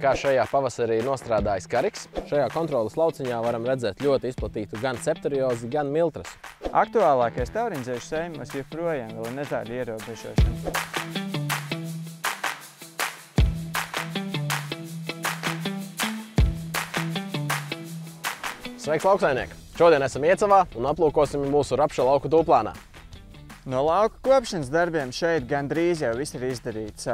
kā šajā pavasarī ir nostrādājis kariks. Šajā kontroles lauciņā varam redzēt ļoti izplatītu gan septoriozi, gan miltrasu. Aktuālākais tauriņdzēšu sējumos joprojām vēl ir nezāļu ierobežošana. Sveiks, lauksaimnieki! Šodien esam Iecavā un aplūkosim mūsu rapša lauku tūplānā. No lauku kopšanas darbiem šeit gandrīz jau viss ir izdarīts.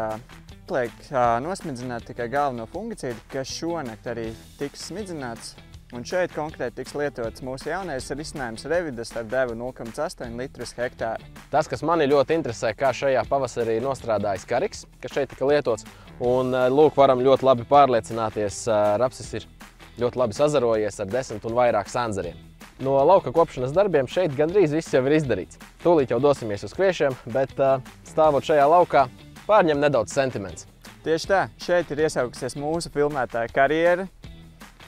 Liek nosmidzināt tikai galveno fungicīdu, kas šonakt arī tiks smidzināts. Un šeit konkrēti tiks lietots mūsu jaunais risinājums Revidas ar devu 0,8 litrus hektāru. Tas, kas mani ļoti interesē, kā šajā pavasarī ir nostrādājis kariks, kas šeit tika lietots. Un lūk, varam ļoti labi pārliecināties, rapsis ir ļoti labi sazarojies ar 10 un vairāk sānzariem. No lauka kopšanas darbiem šeit gandrīz viss jau ir izdarīts. Tūlīt jau dosimies uz kviešiem, bet stāvot šajā laukā, pārņem nedaudz sentiments. Tieši tā, šeit ir iesaukusies mūsu filmētāja karjera.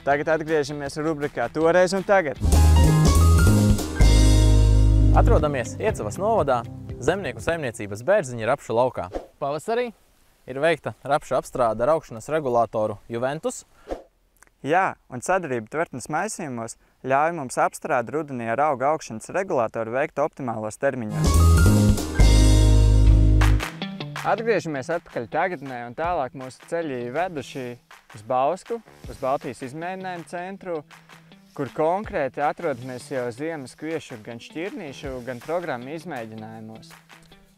Tagad atgriežamies rubrikā Toreiz un tagad. Atrodamies Iecavas novadā, zemnieku saimniecības Bērziņa rapšu laukā. Pavasarī ir veikta rapšu apstrāde ar augšanas regulātoru Juventus. Jā, un sadarbība tvertnes maisījumos ļauj mums apstrādi rudenī ar auga augšanas regulātoru veikt optimālos termiņos. Atgriežamies atpakaļ tagadnē un tālāk mūsu ceļi veduši uz Bausku, uz Baltijas izmēģinājumu centru, kur konkrēti atrodamies jau ziemas kviešu gan šķirnīšu, gan programmu izmēģinājumos.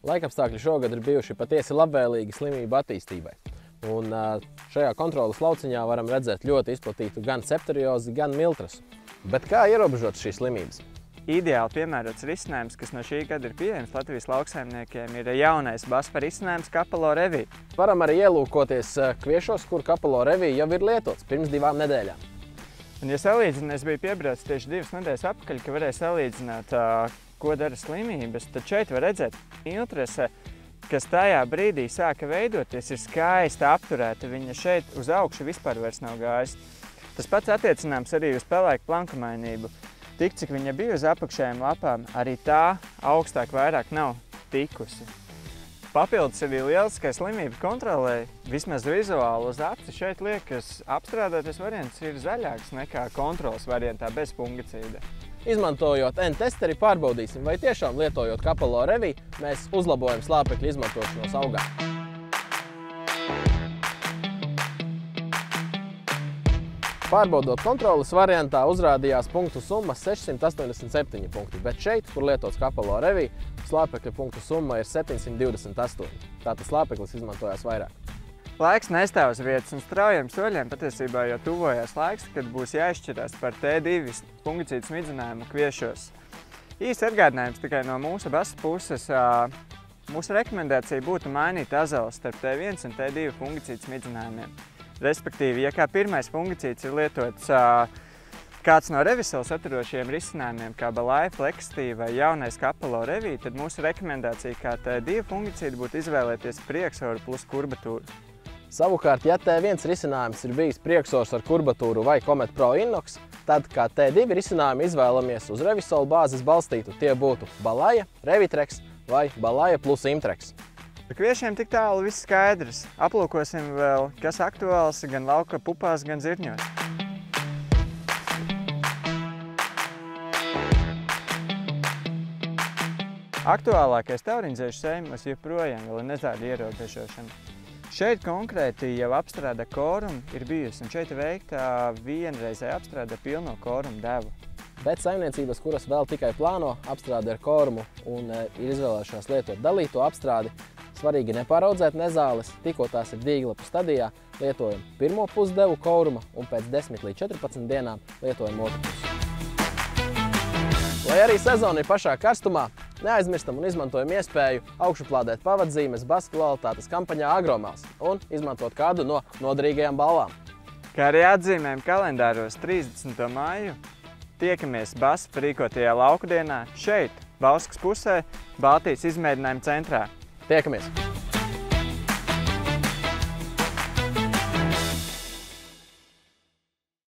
Laikapstākļi šogad ir bijuši patiesi labvēlīgi slimību attīstībai. Un šajā kontroles lauciņā varam redzēt ļoti izplatītu gan septoriozi, gan miltrasu. Bet kā ierobežot šīs slimības? Ideāli piemērots risinājums, kas no šī gada ir pieejams Latvijas lauksaimniekiem, ir jaunais BASF risinājums Kapelo Revī. Varam arī ielūkoties kviešos, kur Kapelo Revī jau ir lietots pirms 2 nedēļām. Un, ja salīdzināt, es biju piebraucis tieši 2 nedēļas atpakaļ, ka varēja salīdzināt, ko dara slimības, tad šeit var redzēt miltrase, kas tajā brīdī sāka veidoties, ir skaisti apturēta. Viņa šeit uz augšu vispār vairs nav gājis. Tas pats attiecināms arī uz pelēku plankumainību. Tik, cik viņa bija uz apakšējām lapām, arī tā augstāk vairāk nav tikusi. Papildus arī lieliskai slimību kontrolē, vismaz vizuāli uz aci, šeit liekas apstrādātais variants ir zaļāks nekā kontroles variantā bez fungicīda. Izmantojot N-testeri pārbaudīsim, vai tiešām lietojot Kapelo Revī, mēs uzlabojam slāpekļu izmantošanos augā. Pārbaudot kontroles variantā uzrādījās punktu summa 687 punkti, bet šeit, kur lietots Kapelo Revī, slāpekļa punktu summa ir 728. Tātad slāpeklis izmantojās vairāk. Laiks nestāv uz vietas un straujiem soļiem patiesībā jau tuvojās laiks, kad būs jāizšķirās par T2 fungicīdu smidzinājumu kviešos. Īsts atgādinājums tikai no mūsu BASF puses. Mūsu rekomendācija būtu mainīt azeles starp T1 un T2 fungicīdu smidzinājumiem. Respektīvi, ja kā pirmais fungicīds ir lietots kāds no Revisela saturošiem risinājumiem, kā Balāja, Flexstī vai jaunais Kapelo Revī, tad mūsu rekomendācija kā T2 fungicīdu būtu izvēlēties prieksoru plus kurbatūru. Savukārt, ja T1 risinājums ir bijis prieksors ar kurbatūru vai Comet Pro Inox, tad kā T2 risinājumu izvēlamies uz Revisol bāzes balstītu. Tie būtu Balāja, Revitrex vai Balāja plus Imtrex. Par kviešiem tik tālu viss skaidrs. Aplūkosim vēl, kas aktuāls gan lauka pupās, gan zirņos. Aktuālākais tauriņdzēšu sējumos joprojām vēl ir nezāļu ierobežošana. Šeit konkrēti jau apstrāde korumu ir bijusi, un šeit ir veikta vienreizēja apstrāde pilno korumu devu. Bet saimniecības, kuras vēl tikai plāno apstrādi ar korumu un ir izvēlējušās lietot dalīto apstrādi, svarīgi nepāraudzēt nezāles, tikko tās ir dīglapu stadijā, lietojam pirmo pusdevu koruma un pēc 10 līdz 14 dienām lietojam otru pusi. Lai arī sezona ir pašā karstumā, neaizmirstam un izmantojam iespēju augšuplādēt pavadzīmes BASF kvalitātes kampaņā Agromels un izmantot kādu no noderīgajām balvām. Kā arī atzīmējam kalendāros 30. māju, tiekamies BASF rīkotajā lauku dienā šeit, Bauskas pusē, Baltijas izmēģinājuma centrā. Tiekamies!